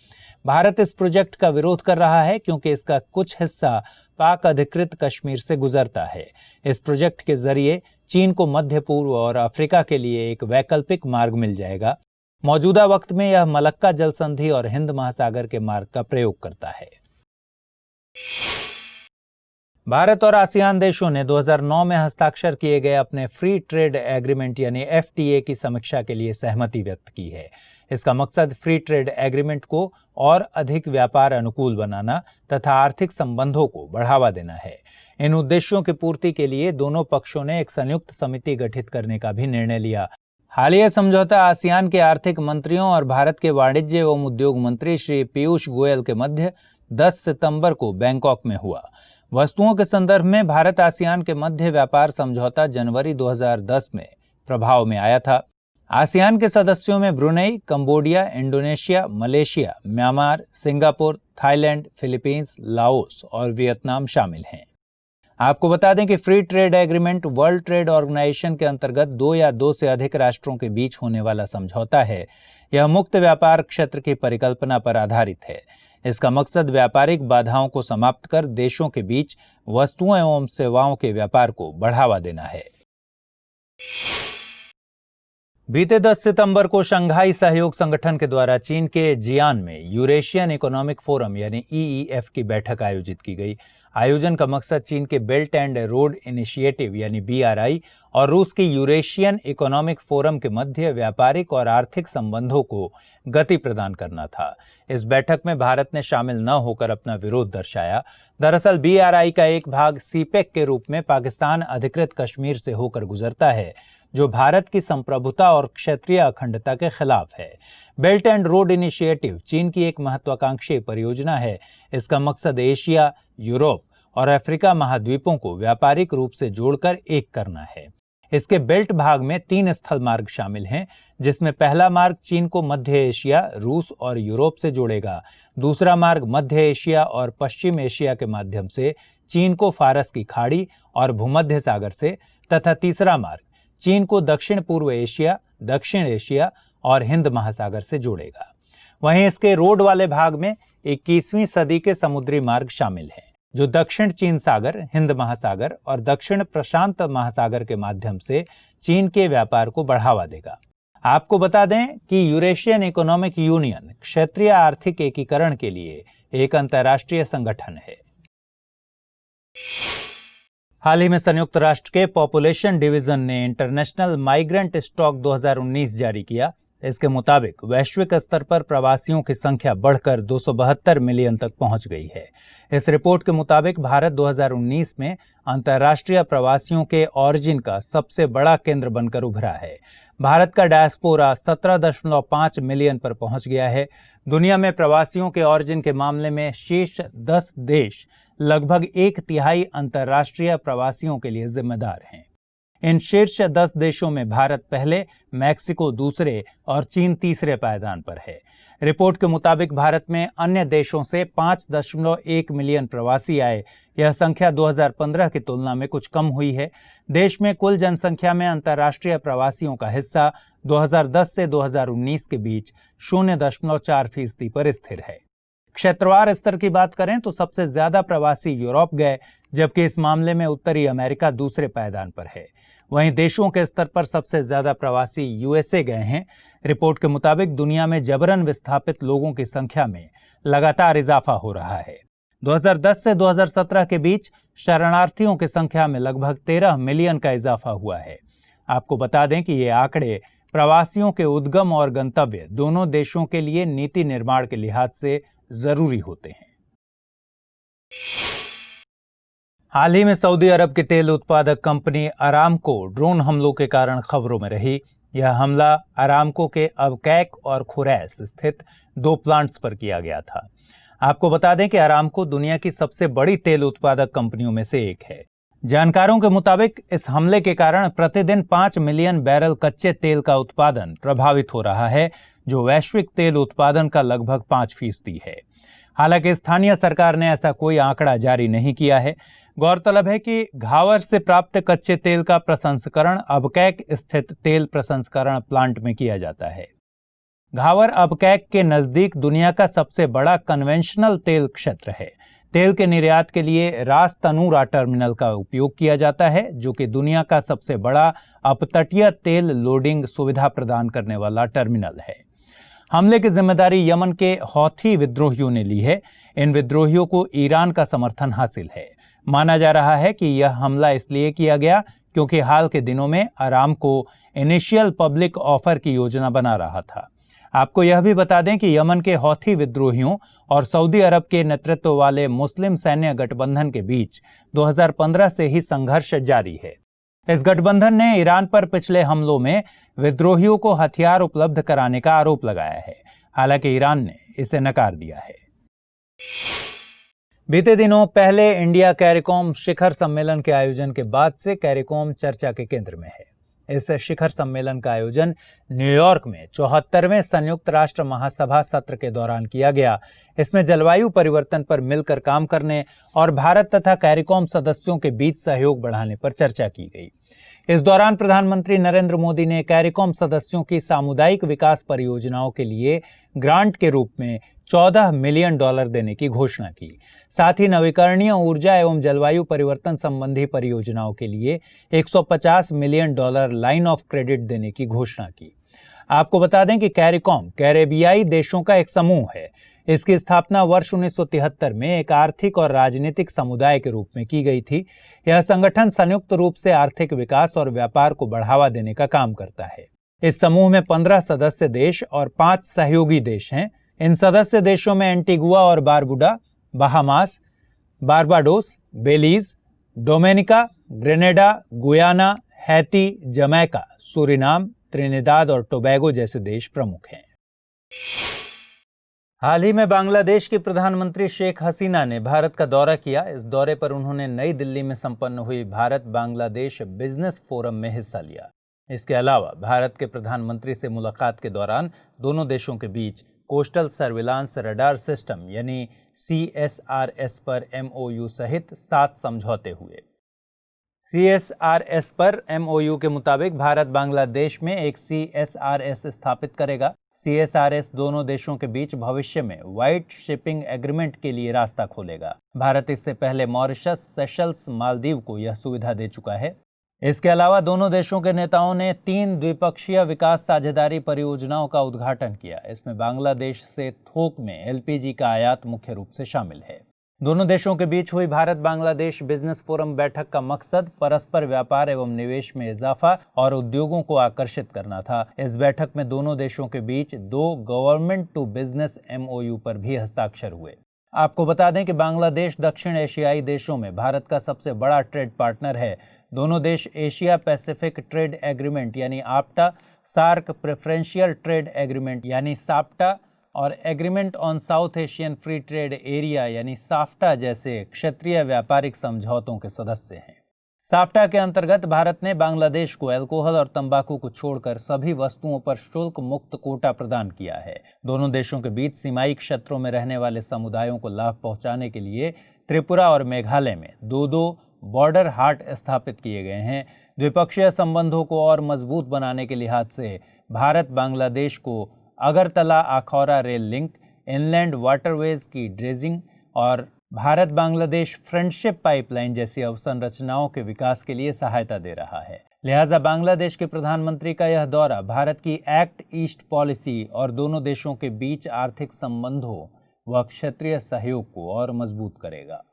भारत इस प्रोजेक्ट का विरोध कर रहा है क्योंकि इसका कुछ हिस्सा पाक अधिकृत कश्मीर से गुजरता है। इस प्रोजेक्ट के जरिए चीन को मध्य पूर्व और अफ्रीका के लिए एक वैकल्पिक मार्ग मिल जाएगा। मौजूदा वक्त में यह मलक्का जल संधि और हिंद महासागर के मार्ग का प्रयोग करता है। भारत और आसियान देशों ने 2009 में हस्ताक्षर किए गए अपने फ्री ट्रेड एग्रीमेंट यानी FTA की समीक्षा के लिए सहमति व्यक्त की है। इसका मकसद फ्री ट्रेड एग्रीमेंट को और अधिक व्यापार अनुकूल बनाना तथा आर्थिक संबंधों को बढ़ावा देना है। इन उद्देश्यों की पूर्ति के लिए दोनों पक्षों ने एक संयुक्त समिति गठित करने का भी निर्णय लिया। हालिया समझौता आसियान के आर्थिक मंत्रियों और भारत के वाणिज्य एवं उद्योग मंत्री श्री पीयूष गोयल के मध्य 10 सितंबर को बैंकॉक में हुआ। वस्तुओं के संदर्भ में भारत आसियान के मध्य व्यापार समझौता जनवरी 2010 में प्रभाव में आया था। आसियान के सदस्यों में Brunei, Cambodia, Indonesia, Malaysia, Myanmar, Singapore, Thailand, Philippines, Laos और वियतनाम शामिल हैं। आपको बता दें कि free trade agreement World Trade Organization के अंतर्गत 2 या 2 से अधिक राष्ट्रों के बीच होने वाला समझौता है। यह मुक्त व्यापार क्षेत्र की परिकल्पना पर आधारित है। इसका मकसद व्यापारिक बाधाओं को समाप्त कर देशों के बीच वस्तुओं एवं सेवाओं के व्यापार को बढ़ावा देना है। बीते 10 सितंबर को शंघाई सहयोग संगठन के द्वारा चीन के जियान में यूरेशियन इकोनॉमिक फोरम यानी ईईएफ की बैठक आयोजित की गई। आयोजन का मकसद चीन के बेल्ट एंड रोड इनिशिएटिव यानी बीआरआई और रूस की यूरेशियन इकोनॉमिक फोरम के मध्य व्यापारिक और आर्थिक संबंधों को गति प्रदान करना था। इस बैठक में भारत ने शामिल न होकर अपना विरोध दर्शाया। दरअसल बीआरआई का एक भाग सीपेक के रूप में पाकिस्तान अधिकृत कश्मीर से होकर गुजरता है, जो भारत की संप्रभुता और क्षेत्रीय अखंडता के खिलाफ है। बेल्ट एंड रोड इनिशिएटिव चीन की एक महत्वाकांक्षी परियोजना है। इसका मकसद एशिया, यूरोप और अफ्रीका महाद्वीपों को व्यापारिक रूप से जोड़कर एक करना है। इसके बेल्ट भाग में 3 स्थल मार्ग शामिल हैं, जिसमें पहला मार्ग चीन को मध्य एशिया, रूस और यूरोप से जोड़ेगा। दूसरा मार्ग मध्य एशिया और पश्चिम एशिया के माध्यम से चीन को फारस की खाड़ी और भूमध्य सागर से, तथा तीसरा मार्ग चीन को दक्षिण पूर्व एशिया, दक्षिण एशिया और हिंद महासागर से जोड़ेगा। वहीं इसके रोड वाले भाग में 21वीं सदी के समुद्री मार्ग शामिल हैं, जो दक्षिण चीन सागर, हिंद महासागर और दक्षिण प्रशांत महासागर के माध्यम से चीन के व्यापार को बढ़ावा देगा। आपको बता दें कि यूरेशियन इकोनॉमिक यूनियन क्षेत्रीय आर्थिक एकीकरण के लिए एक अंतर्राष्ट्रीय संगठन है। हाल ही में संयुक्त राष्ट्र के पॉपुलेशन डिवीजन ने इंटरनेशनल माइग्रेंट स्टॉक 2019 जारी किया। इसके मुताबिक वैश्विक स्तर पर प्रवासियों की संख्या बढ़कर 272 मिलियन तक पहुंच गई है। इस रिपोर्ट के मुताबिक भारत 2019 में अंतर्राष्ट्रीय प्रवासियों के ऑरिजिन का सबसे बड़ा केंद्र बनकर उभरा है। भारत का डायस्पोरा 17.5 मिलियन पर पहुंच गया है। दुनिया में प्रवासियों के ऑरिजिन के मामले में शीर्ष 10 देश लगभग 1/3 अंतर्राष्ट्रीय प्रवासियों के लिए जिम्मेदार हैं। इन शीर्ष 10 देशों में भारत पहले, मैक्सिको दूसरे और चीन तीसरे पायदान पर है। रिपोर्ट के मुताबिक भारत में अन्य देशों से 5.1 मिलियन प्रवासी आए। यह संख्या 2015 की तुलना में कुछ कम हुई है। देश में कुल जनसंख्या में अंतर्राष्ट्रीय प्रवासियों का हिस्सा 2010 से 2019 के बीच 0.4% पर स्थिर है। क्षेत्रवार स्तर की बात करें तो सबसे ज्यादा प्रवासी यूरोप गए, जबकि इस मामले में उत्तरी अमेरिका दूसरे पायदान पर है। वहीं देशों के स्तर पर सबसे ज्यादा प्रवासी यूएसए गए हैं। रिपोर्ट के मुताबिक दुनिया में जबरन विस्थापित लोगों की संख्या में लगातार इजाफा हो रहा है। 2010 से 2017 के बीच शरणार्थियों की संख्या में लगभग 13 मिलियन का इजाफा हुआ है। आपको बता दें कि ये आंकड़े प्रवासियों के उद्गम और गंतव्य दोनों देशों के लिए नीति निर्माण के लिहाज से जरूरी होते हैं। हाल ही में सऊदी अरब की तेल उत्पादक कंपनी अरामको ड्रोन हमलों के कारण खबरों में रही। यह हमला अरामको के अबकैक और खुरैस स्थित 2 प्लांट्स पर किया गया था। आपको बता दें कि अरामको दुनिया की सबसे बड़ी तेल उत्पादक कंपनियों में से एक है। जानकारों के मुताबिक इस हमले के कारण प्रतिदिन 5 मिलियन बैरल कच्चे तेल का उत्पादन प्रभावित हो रहा है, जो वैश्विक तेल उत्पादन का लगभग 5% है। हालांकि स्थानीय सरकार ने ऐसा कोई आंकड़ा जारी नहीं किया है। गौरतलब है कि घावर से प्राप्त कच्चे तेल का प्रसंस्करण अबकैक स्थित तेल प्रसंस्करण प्लांट में किया जाता है। घावर अबकैक के नजदीक दुनिया का सबसे बड़ा कन्वेंशनल तेल क्षेत्र है। तेल के निर्यात के लिए रास तनूरा टर्मिनल का उपयोग किया जाता है, जो कि दुनिया का सबसे बड़ा अपतटीय तेल लोडिंग सुविधा प्रदान करने वाला टर्मिनल है। हमले की जिम्मेदारी यमन के हौथी विद्रोहियों ने ली है। इन विद्रोहियों को ईरान का समर्थन हासिल है। माना जा रहा है कि यह हमला इसलिए किया गया क्योंकि हाल के दिनों में अरामको इनिशियल पब्लिक ऑफर की योजना बना रहा था। आपको यह भी बता दें कि यमन के हौथी विद्रोहियों और सऊदी अरब के नेतृत्व वाले मुस्लिम सैन्य गठबंधन के बीच 2015 से ही संघर्ष जारी है। इस गठबंधन ने ईरान पर पिछले हमलों में विद्रोहियों को हथियार उपलब्ध कराने का आरोप लगाया है। हालांकि ईरान ने इसे नकार दिया है। बीते दिनों पहले इंडिया कैरिकॉम शिखर सम्मेलन के आयोजन के बाद से कैरिकॉम चर्चा के केंद्र में है। इस शिखर सम्मेलन का आयोजन न्यूयॉर्क में 74वें संयुक्त राष्ट्र महासभा सत्र के दौरान किया गया। इसमें जलवायु परिवर्तन पर मिलकर काम करने और भारत तथा कैरिकॉम सदस्यों के बीच सहयोग बढ़ाने पर चर्चा की गई। इस दौरान प्रधानमंत्री नरेंद्र मोदी ने कैरिकॉम सदस्यों की सामुदायिक विकास परियोजनाओं के लिए ग्रांट के रूप में $14 मिलियन देने की घोषणा की। साथ ही नवीकरणीय ऊर्जा एवं जलवायु परिवर्तन संबंधी परियोजनाओं के लिए $150 मिलियन लाइन ऑफ क्रेडिट देने की घोषणा की। आपको बता दें कि कैरिकॉम कैरेबियाई देशों का एक समूह है। इसकी स्थापना वर्ष 1973 में एक आर्थिक और राजनीतिक समुदाय के रूप में की गई थी। यह संगठन संयुक्त रूप से आर्थिक विकास और व्यापार को बढ़ावा देने का काम करता है। इस समूह में 15 सदस्य देश और 5 सहयोगी देश हैं। इन सदस्य देशों में एंटीगुआ और Barbuda, Bahamas, Barbados, Belize, Dominica, Grenada, Guyana, Haiti, Jamaica, Suriname, Trinidad और टोबैगो जैसे देश प्रमुख हैं। हाल ही में बांग्लादेश की प्रधानमंत्री शेख हसीना ने भारत का दौरा किया। इस दौरे पर उन्होंने नई दिल्ली में संपन्न हुई भारत बांग्लादेश बिजनेस फोरम में हिस्सा लिया। इसके अलावा भारत के प्रधानमंत्री से मुलाकात के दौरान दोनों देशों के बीच कोस्टल सर्विलांस रडार सिस्टम यानी CSRS पर MOU सहित 7 समझौते हुए। CSRS पर MOU के मुताबिक भारत बांग्लादेश में एक CSRS स्थापित करेगा। CSRS दोनों देशों के बीच भविष्य में व्हाइट शिपिंग एग्रीमेंट के लिए रास्ता खोलेगा। भारत इससे पहले मॉरिशस, सेशल्स, मालदीव को यह सुविधा दे चुका है। इसके अलावा दोनों देशों के नेताओं ने 3 द्विपक्षीय विकास साझेदारी परियोजनाओं का उद्घाटन किया। इसमें बांग्लादेश से थोक में LPG का आयात मुख्य रूप से शामिल है। दोनों देशों के बीच हुई भारत बांग्लादेश बिजनेस फोरम बैठक का मकसद परस्पर व्यापार एवं निवेश में इजाफा और उद्योगों को आकर्षित करना था। इस बैठक में दोनों देशों के बीच 2 गवर्नमेंट टू बिजनेस MOU पर भी हस्ताक्षर हुए। आपको बता दें कि बांग्लादेश दक्षिण एशियाई देशों में भारत का सबसे बड़ा ट्रेड पार्टनर है। दोनों देश एशिया पैसिफिक ट्रेड एग्रीमेंट यानी APTA, SAARC preferential trade agreement यानी SAPTA और agreement on South Asian free trade area यानी साफ्टा जैसे क्षेत्रीय व्यापारिक समझौतों के सदस्य हैं। साफ्टा के अंतर्गत भारत ने बांग्लादेश को अल्कोहल और तंबाकू को छोड़कर सभी वस्तुओं पर शुल्क मुक्त कोटा प्रदान किया है। दोनों देशों के बीच सीमाई क्षेत्रों में रहने वाले समुदायों को लाभ पहुंचाने के लिए त्रिपुरा और मेघालय में 2 बॉर्डर हाट स्थापित किए गए हैं। द्विपक्षीय संबंधों को और मजबूत बनाने के लिहाज से भारत बांग्लादेश को Agartala Akhaura rail link, inland waterways की ड्रेजिंग और भारत बांग्लादेश फ्रेंडशिप पाइपलाइन जैसी अवसंरचनाओं के विकास के लिए सहायता दे रहा है। लिहाजा बांग्लादेश के प्रधानमंत्री का यह दौरा भारत की एक्ट ईस्ट पॉलिसी और दोनों देशों के बीच आर्थिक संबंधों व क्षेत्रीय सहयोग को और मजबूत करेगा।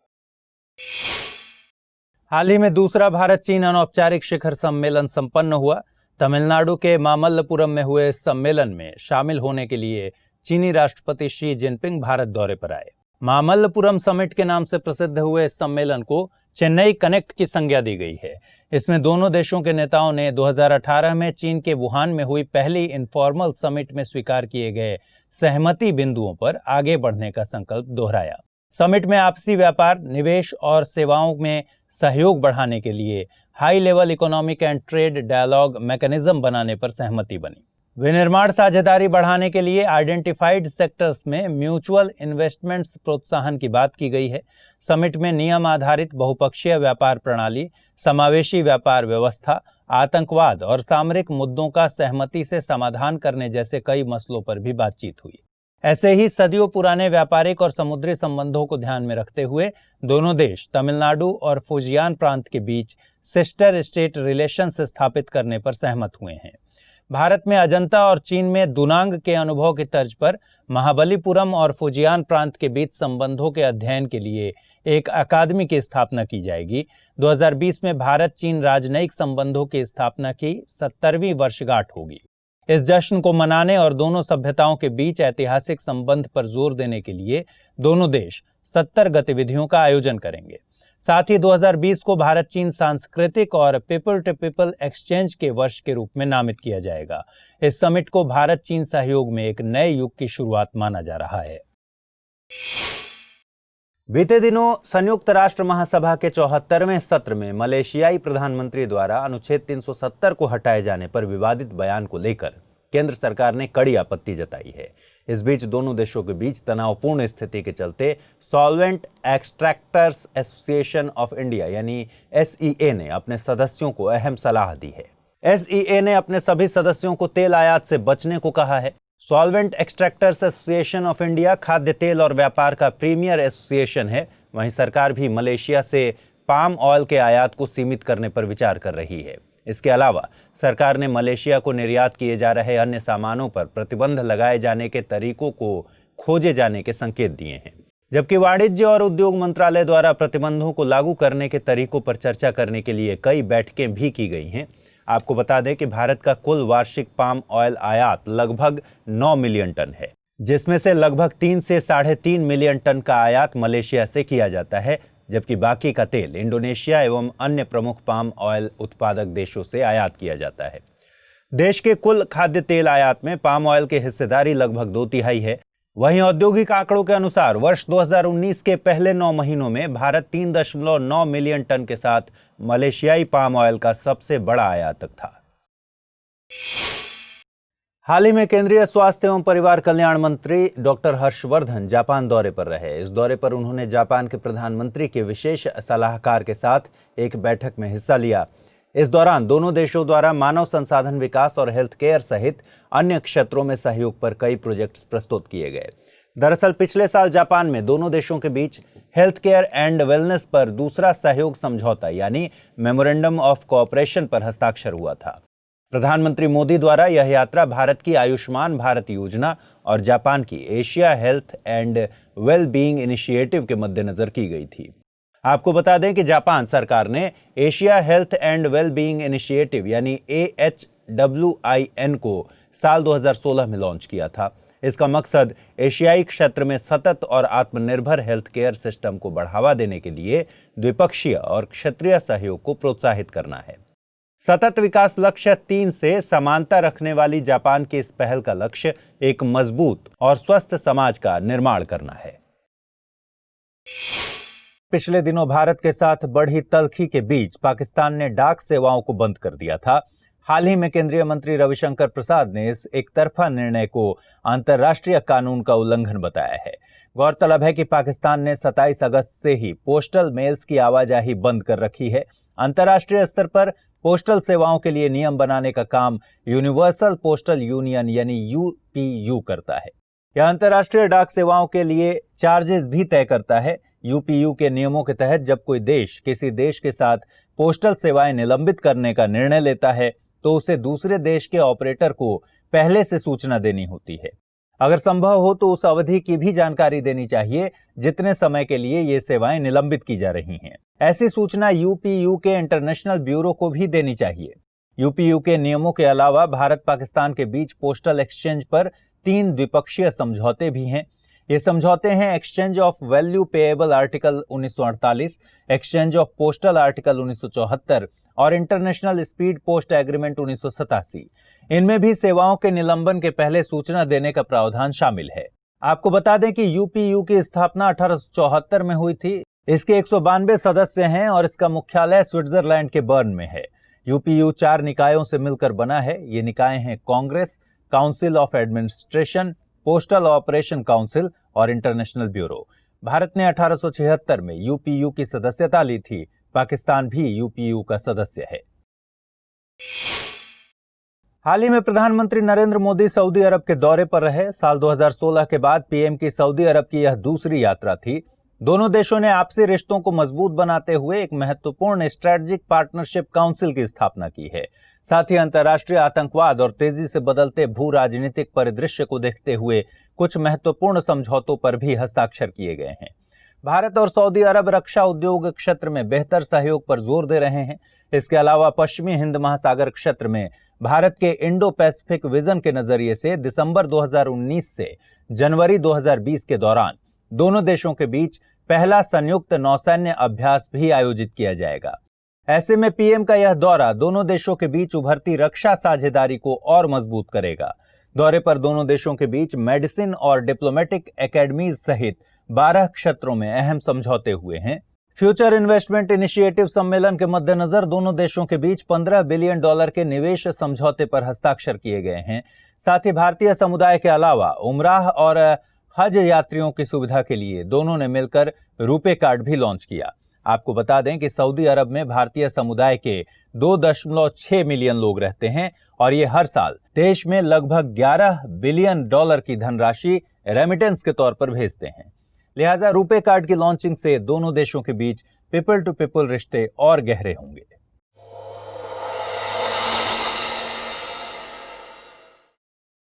हाल ही में दूसरा भारत चीन अनौपचारिक शिखर सम्मेलन संपन्न हुआ। तमिलनाडु के मामल्लपुरम में हुए इस सम्मेलन में शामिल होने के लिए चीनी राष्ट्रपति शी जिनपिंग भारत दौरे पर आए। मामल्लपुरम समिट के नाम से प्रसिद्ध हुए इस सम्मेलन को चेन्नई कनेक्ट की संज्ञा दी गई है। इसमें दोनों देशों के नेताओं ने 2018 में चीन के वुहान में हुई पहली इनफॉर्मल समिट में स्वीकार किए गए सहमति बिंदुओं पर आगे बढ़ने का संकल्प दोहराया। समिट में आपसी व्यापार, निवेश और सेवाओं में सहयोग बढ़ाने के लिए high level economic and trade dialogue mechanism बनाने पर सहमति बनी। विनिर्माण साझेदारी बढ़ाने के लिए आइडेंटिफाइड सेक्टर्स में म्यूचुअल इन्वेस्टमेंट्स प्रोत्साहन की बात की गई है। समिट में नियम आधारित बहुपक्षीय व्यापार प्रणाली, समावेशी व्यापार व्यवस्था, आतंकवाद और सामरिक मुद्दों का सहमति से समाधान करने जैसे कई मसलों पर भी बातचीत हुई। ऐसे ही सदियों पुराने व्यापारिक और समुद्री संबंधों को ध्यान में रखते हुए दोनों देश तमिलनाडु और फुजियान प्रांत के बीच सिस्टर स्टेट रिलेशंस स्थापित करने पर सहमत हुए हैं। भारत में अजंता और चीन में दुनांग के अनुभव की तर्ज पर महाबलीपुरम और फुजियान प्रांत के बीच संबंधों के अध्ययन के लिए एक अकादमी की स्थापना की जाएगी। 2020 में भारत चीन राजनयिक संबंधों की स्थापना की 70वीं वर्षगांठ होगी। इस जश्न को मनाने और दोनों सभ्यताओं के बीच ऐतिहासिक संबंध पर जोर देने के लिए दोनों देश 70 गतिविधियों का आयोजन करेंगे। साथ ही 2020 को भारत चीन सांस्कृतिक और पीपल टू पीपल एक्सचेंज के वर्ष के रूप में नामित किया जाएगा। इस समिट को भारत चीन सहयोग में एक नए युग की शुरुआत माना जा रहा है। बीते दिनों संयुक्त राष्ट्र महासभा के 74वें सत्र में मलेशियाई प्रधानमंत्री द्वारा अनुच्छेद 370 को हटाए जाने पर विवादित बयान को लेकर केंद्र सरकार ने कड़ी आपत्ति जताई है। इस बीच दोनों देशों के बीच तनावपूर्ण स्थिति के चलते solvent extractors association of India यानी SEA ने अपने सदस्यों को अहम सलाह दी है। SEA ने अपने सभी सदस्यों को तेल आयात से बचने को कहा है। Solvent extractors association of India खाद्य तेल और व्यापार का प्रीमियर एसोसिएशन है। वहीं सरकार भी मलेशिया से पाम ऑयल के आयात को सीमित करने पर विचार कर रही है। इसके अलावा सरकार ने मलेशिया को निर्यात किए जा रहे अन्य सामानों पर प्रतिबंध लगाए जाने के तरीकों को खोजे जाने के संकेत दिए हैं। जबकि वाणिज्य और उद्योग मंत्रालय द्वारा प्रतिबंधों को लागू करने के तरीकों पर चर्चा करने के लिए कई बैठकें भी की गई हैं। आपको बता दें कि भारत का कुल वार्षिक पाम ऑयल आयात लगभग 9 मिलियन टन है, जिसमें से लगभग 3 से 3.5 मिलियन टन का आयात मलेशिया से किया जाता है, जबकि बाकी का तेल इंडोनेशिया एवं अन्य प्रमुख पाम ऑयल उत्पादक देशों से आयात किया जाता है। देश के कुल खाद्य तेल आयात में पाम ऑयल की हिस्सेदारी लगभग 2/3 है। वहीं औद्योगिक आंकड़ों के अनुसार वर्ष 2019 के पहले 9 महीनों में भारत 3.9 मिलियन टन के साथ मलेशियाई पाम ऑयल का सबसे बड़ा आयातक था। हाल ही में केंद्रीय स्वास्थ्य एवं परिवार कल्याण मंत्री डॉक्टर हर्षवर्धन जापान दौरे पर रहे। इस दौरे पर उन्होंने जापान के प्रधानमंत्री के विशेष सलाहकार के साथ एक बैठक में हिस्सा लिया। इस दौरान दोनों देशों द्वारा मानव संसाधन विकास और हेल्थ केयर सहित अन्य क्षेत्रों में सहयोग पर कई प्रोजेक्ट्स प्रस्तुत किए गए। दरअसल पिछले साल जापान में दोनों देशों के बीच हेल्थ केयर एंड वेलनेस पर दूसरा सहयोग समझौता यानी मेमोरेंडम ऑफ कोऑपरेशन पर हस्ताक्षर हुआ था। प्रधानमंत्री मोदी द्वारा यह यात्रा भारत की आयुष्मान भारत योजना और जापान की Asia health and well being initiative के मद्देनजर की गई थी। आपको बता दें कि जापान सरकार ने Asia health and well being initiative यानी AHWIN को साल 2016 में लॉन्च किया था। इसका मकसद एशियाई क्षेत्र में सतत और आत्मनिर्भर हेल्थ केयर सिस्टम को बढ़ावा देने के लिए द्विपक्षीय और क्षेत्रीय सहयोग को प्रोत्साहित करना है। सतत विकास लक्ष्य 3 से समानता रखने वाली जापान की इस पहल का लक्ष्य एक मजबूत और स्वस्थ समाज का निर्माण करना है। पिछले दिनों भारत के साथ बढ़ी तल्खी के बीच पाकिस्तान ने डाक सेवाओं को बंद कर दिया था। हाल ही में केंद्रीय मंत्री रविशंकर प्रसाद ने इस एकतरफा निर्णय को अंतर्राष्ट्रीय कानून का उल्लंघन बताया है। गौरतलब है कि पाकिस्तान ने 27 अगस्त से ही पोस्टल मेल्स की आवाजाही बंद कर रखी है। अंतर्राष्ट्रीय स्तर पर पोस्टल सेवाओं के लिए नियम बनाने का काम यूनिवर्सल पोस्टल यूनियन यानी UPU करता है। यह अंतर्राष्ट्रीय डाक सेवाओं के लिए चार्जेस भी तय करता है। UPU के नियमों के तहत जब कोई देश किसी देश के साथ पोस्टल सेवाएं निलंबित करने का निर्णय लेता है तो उसे दूसरे देश के ऑपरेटर को पहले से सूचना देनी होती है। अगर संभव हो तो उस अवधि की भी जानकारी देनी चाहिए जितने समय के लिए ये सेवाएं निलंबित की जा रही हैं। ऐसी सूचना UPU के इंटरनेशनल ब्यूरो को भी देनी चाहिए। UPU के नियमों के अलावा भारत पाकिस्तान के बीच पोस्टल एक्सचेंज पर 3 द्विपक्षीय समझौते भी हैं। ये समझौते हैं exchange of value payable article 1948, exchange of postal article 1974 और इंटरनेशनल स्पीड पोस्ट एग्रीमेंट 1987। इनमें भी सेवाओं के निलंबन के पहले सूचना देने का प्रावधान शामिल है। आपको बता दें कि UPU की स्थापना 1874 में हुई थी। इसके 192 सदस्य हैं और इसका मुख्यालय स्विट्जरलैंड के बर्न में है। UPU 4 निकायों से मिलकर बना है। ये निकाय हैं Congress, council of administration, postal operation council और इंटरनेशनल ब्यूरो। भारत ने 1876 में UPU की सदस्यता ली थी। पाकिस्तान भी UPU का सदस्य है। हाल ही में प्रधानमंत्री नरेंद्र मोदी सऊदी अरब के दौरे पर रहे। साल 2016 के बाद पीएम की सऊदी अरब की यह दूसरी यात्रा थी। दोनों देशों ने आपसी रिश्तों को मजबूत बनाते हुए एक महत्वपूर्ण स्ट्रेटेजिक पार्टनरशिप काउंसिल की स्थापना की है। साथ ही अंतर्राष्ट्रीय आतंकवाद और तेजी से बदलते भू राजनीतिक परिदृश्य को देखते हुए कुछ महत्वपूर्ण समझौतों पर भी हस्ताक्षर किए गए हैं। भारत और सऊदी अरब रक्षा उद्योग क्षेत्र में बेहतर सहयोग पर जोर दे रहे हैं। इसके अलावा पश्चिमी हिंद महासागर क्षेत्र में भारत के इंडो पैसिफिक विजन के नजरिए से दिसंबर 2019 से जनवरी 2020 के दौरान दोनों देशों के बीच पहला संयुक्त नौसैन्य अभ्यास भी आयोजित किया जाएगा। ऐसे में पीएम का यह दौरा दोनों देशों के बीच उभरती रक्षा साझेदारी को और मजबूत करेगा। दौरे पर दोनों देशों के बीच मेडिसिन और डिप्लोमेटिक एकेडमीज सहित 12 क्षेत्रों में अहम समझौते हुए हैं। फ्यूचर इन्वेस्टमेंट इनिशिएटिव सम्मेलन के मद्देनजर दोनों देशों के बीच $15 बिलियन के निवेश समझौते पर हस्ताक्षर किए गए हैं। साथ ही भारतीय समुदाय के अलावा उमराह और हज यात्रियों की सुविधा के लिए दोनों ने मिलकर रुपे कार्ड भी लॉन्च किया। आपको बता दें कि सऊदी अरब में भारतीय समुदाय के 2.6 मिलियन लोग रहते हैं और ये हर साल देश में लगभग $11 बिलियन की धनराशि रेमिटेंस के तौर पर भेजते हैं। लिहाजा रुपे कार्ड की लॉन्चिंग से दोनों देशों के बीच पीपल टू पीपल रिश्ते और गहरे होंगे।